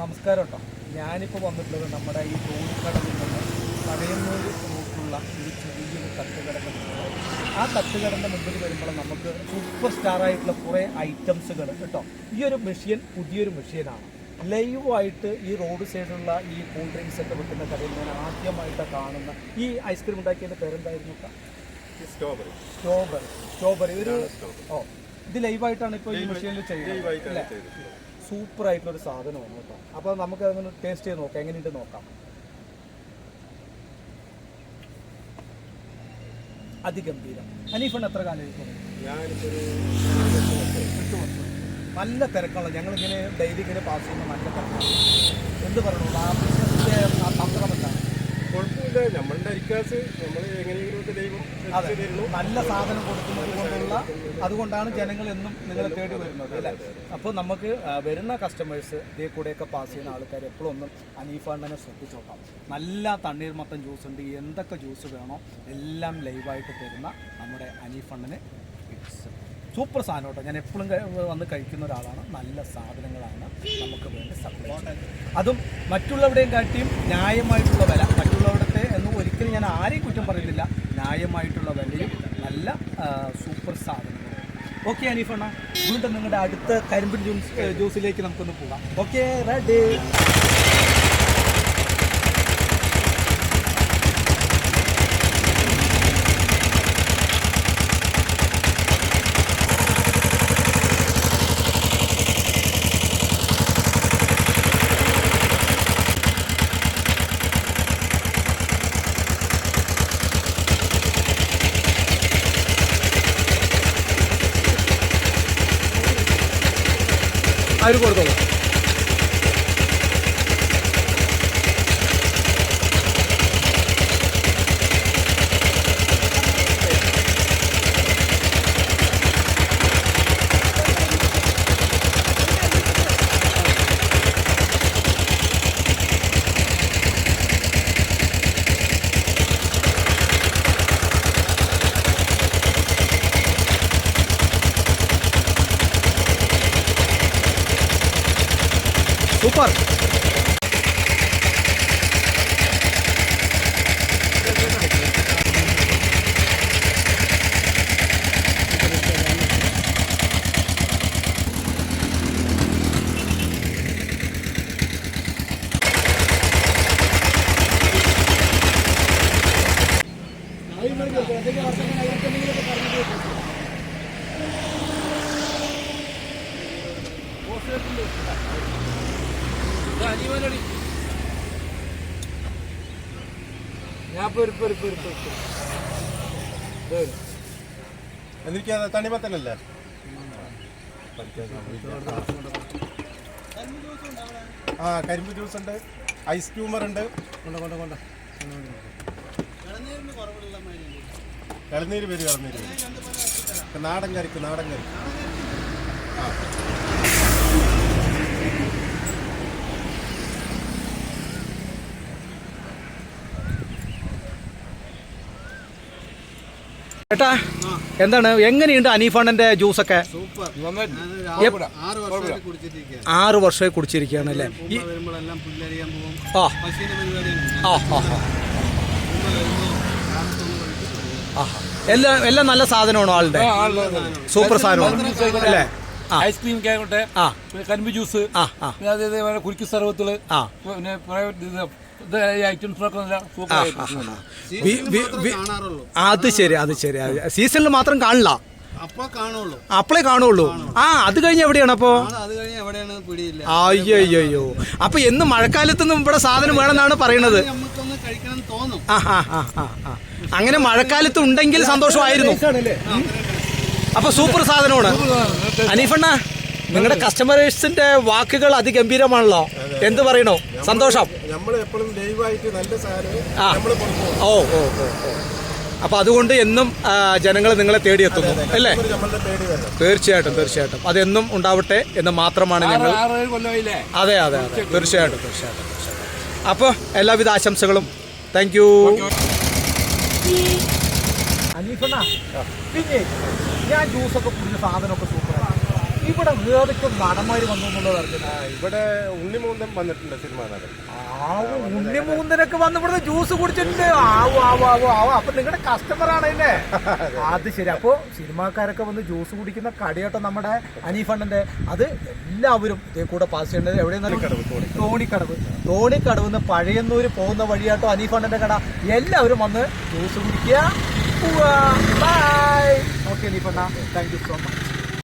നമസ്കാരം കേട്ടോ. ഞാനിപ്പോൾ വന്നിട്ടുള്ളത് നമ്മുടെ ഈ തോണിക്കടലിൽ നിന്ന് കടയന്നൂർ റൂട്ടുള്ള ഒരു ചെറിയൊരു തട്ടുകടൻ്റെ മുമ്പിൽ. ആ തട്ടുകടൻ്റെ മുമ്പിൽ വരുമ്പോൾ നമുക്ക് സൂപ്പർ സ്റ്റാറായിട്ടുള്ള കുറേ ഐറ്റംസുകൾ കേട്ടോ. ഈ ഒരു മെഷീൻ പുതിയൊരു മെഷീനാണ്. ലൈവായിട്ട് ഈ റോഡ് സൈഡിലുള്ള ഈ കൂൾ ഡ്രിങ്ക്സ് ഒക്കെ വെക്കുന്ന കടയിൽ ഞാൻ ആദ്യമായിട്ടാണ് കാണുന്ന. ഈ ഐസ്ക്രീം ഉണ്ടാക്കിയതിൻ്റെ പേരെന്തായിരുന്നു? സ്ട്രോബെറി ഒരു ഇത് ലൈവായിട്ടാണ് ഇപ്പോൾ ഈ മെഷീനിൽ ചെയ്യുന്നത്. സൂപ്പറായിട്ടുള്ളൊരു സാധനമാണ് കേട്ടോ. അപ്പോൾ നമുക്ക് അതൊന്ന് ടേസ്റ്റ് ചെയ്ത് നോക്കാം, എങ്ങനെയുണ്ട് നോക്കാം. അതിഗംഭീരം. അനീഫണ് എത്ര കാലം ആയിരിക്കും? നല്ല തിരക്കുള്ള ഞങ്ങളിങ്ങനെ ഡെയിലി ഇങ്ങനെ പാസ് ചെയ്യുന്ന നല്ല തിരക്കാണ്. എന്ത് പറയണു ആ ബിസിനസിൻ്റെ തന്ത്രം എന്താണ്? കുഴപ്പമില്ല, നമ്മളുടെ അരിക്കാസ് നമ്മൾ എങ്ങനെയെങ്കിലും ദൈവം നല്ല സാധനം കൊടുക്കുന്നത് കൊണ്ടുള്ള അതുകൊണ്ടാണ് ജനങ്ങൾ എന്നും നിങ്ങളെ തേടി വരുന്നത് അല്ലേ. അപ്പോൾ നമുക്ക് വരുന്ന കസ്റ്റമേഴ്സ് ഇതേ കൂടെയൊക്കെ പാസ് ചെയ്യുന്ന ആൾക്കാർ എപ്പോഴും ഒന്നും അനീഫണ്ണനെ ശ്രദ്ധിച്ച് നോക്കാം. നല്ല തണ്ണീർമത്തൻ ജ്യൂസ് ഉണ്ട്, എന്തൊക്കെ ജ്യൂസ് വേണോ എല്ലാം ലൈവായിട്ട് തരുന്ന നമ്മുടെ അനീഫണ്ണന് സൂപ്പർ സാധനം കേട്ടോ. ഞാൻ എപ്പോഴും വന്ന് കഴിക്കുന്ന ഒരാളാണ്. നല്ല സാധനങ്ങളാണ് നമുക്ക് വേണ്ടി സപ്ലൈ ചെയ്യുന്നത്. അതും മറ്റുള്ളവരുടെയും കാട്ടിയും ന്യായമായിട്ടുള്ള വില. മറ്റുള്ളവിടത്തെ എന്ന് ഒരിക്കലും ഞാൻ ആരെയും കുറ്റം പറയുന്നില്ല. ന്യായമായിട്ടുള്ള വിലയും നല്ല സൂപ്പർ സാധനങ്ങളും. ഓക്കെ അനീഫണ്ണ, വീണ്ടും നിങ്ങളുടെ അടുത്ത കരിമ്പിൻ ജ്യൂസിലേക്ക് നമുക്കൊന്ന് പോകാം. Okay, ready. അവർ കൊടുത്തോളൂ. സൂപ്പർ. എനിക്ക് തണിമത്തനല്ലേ? ആ, കരിമ്പ് ജ്യൂസ് ഉണ്ട്, ഐസ് ട്യൂമർ ഉണ്ട്. ഇളനീര് വരും. നാടൻ കറിക്ക് ആ. ഏട്ടാ, എന്താണ്, എങ്ങനെയുണ്ട് അനീഫണ്ണന്റെ ജ്യൂസൊക്കെ? 6 വർഷമായി കുടിച്ചിരിക്കുകയാണ് അല്ലേ? എല്ലാം നല്ല സാധനമാണോ ആളുടെ? സൂപ്പർ സാധനമാണ് അല്ലേ? ഐസ്ക്രീം ആയിക്കോട്ടെ, കരിമ്പ് ജ്യൂസ്, കുരുക്ക് സർവത്തുകള്, പിന്നെ അത് ശരി. സീസണിൽ മാത്രം കാണില്ല, അപ്പളേ കാണുള്ളൂ. അത് കഴിഞ്ഞ് എവിടെയാണ് അപ്പോ? അയ്യോ, അപ്പൊ എന്ന് മഴക്കാലത്തൊന്നും ഇവിടെ സാധനം വേണമെന്നാണ് പറയണത്. അങ്ങനെ മഴക്കാലത്ത് ഉണ്ടെങ്കിൽ സന്തോഷമായിരുന്നു. അപ്പൊ സൂപ്പർ സാധനമാണ് അനീഫണ്ണ. നിങ്ങളുടെ കസ്റ്റമേഴ്സിന്റെ വാക്കുകൾ അതിഗംഭീരമാണല്ലോ. എന്ത് പറയണോ? സന്തോഷം. അപ്പൊ അതുകൊണ്ട് എന്നും ജനങ്ങൾ നിങ്ങളെ തേടിയെത്തുന്നു അല്ലേ? തീർച്ചയായിട്ടും അതെന്നും ഉണ്ടാവട്ടെ എന്ന് മാത്രമാണ് ഞങ്ങൾ. അതെ, തീർച്ചയായിട്ടും. അപ്പോൾ എല്ലാവിധ ആശംസകളും. താങ്ക് യു അനീഫണ്ണ. പിന്നെ ഞാൻ ജ്യൂസൊക്കെ കുടിക്കുന്ന സാധനമൊക്കെ സൂപ്പറാണ്. ഇവിടെ ഏതൊക്കെ നടന്മാര് വന്നു എന്നുള്ളത് അറിഞ്ഞില്ല. ഇവിടെ ഉണ്ണിമൂന്തൻ വന്നിട്ടുണ്ട്, സിനിമ നടൻ. ഉണ്ണിമൂന്തനൊക്കെ വന്ന് ഇവിടുന്ന് ജ്യൂസ് കുടിച്ചിട്ടുണ്ട്. ആവോ അപ്പൊ നിങ്ങളുടെ കസ്റ്റമർ ആണ് അല്ലേ? അത് ശരി. അപ്പൊ സിനിമാക്കാരൊക്കെ വന്ന് ജ്യൂസ് കുടിക്കുന്ന കടയോട്ടം നമ്മുടെ ഹനീഫണ്ണന്റെ, അത് എല്ലാവരും ഇതേ കൂടെ പാസ് ചെയ്യേണ്ടത് എവിടെയെന്നാലും തോണിക്കടവ് പഴയന്നൂര് പോകുന്ന വഴിയാട്ടോ ഹനീഫണ്ണന്റെ കട. എല്ലാവരും വന്ന് ജ്യൂസ് കുടിക്കുക. ബൈ. ഓക്കെ ഹനീഫണ്ണ, താങ്ക് യു സോ മച്ച്.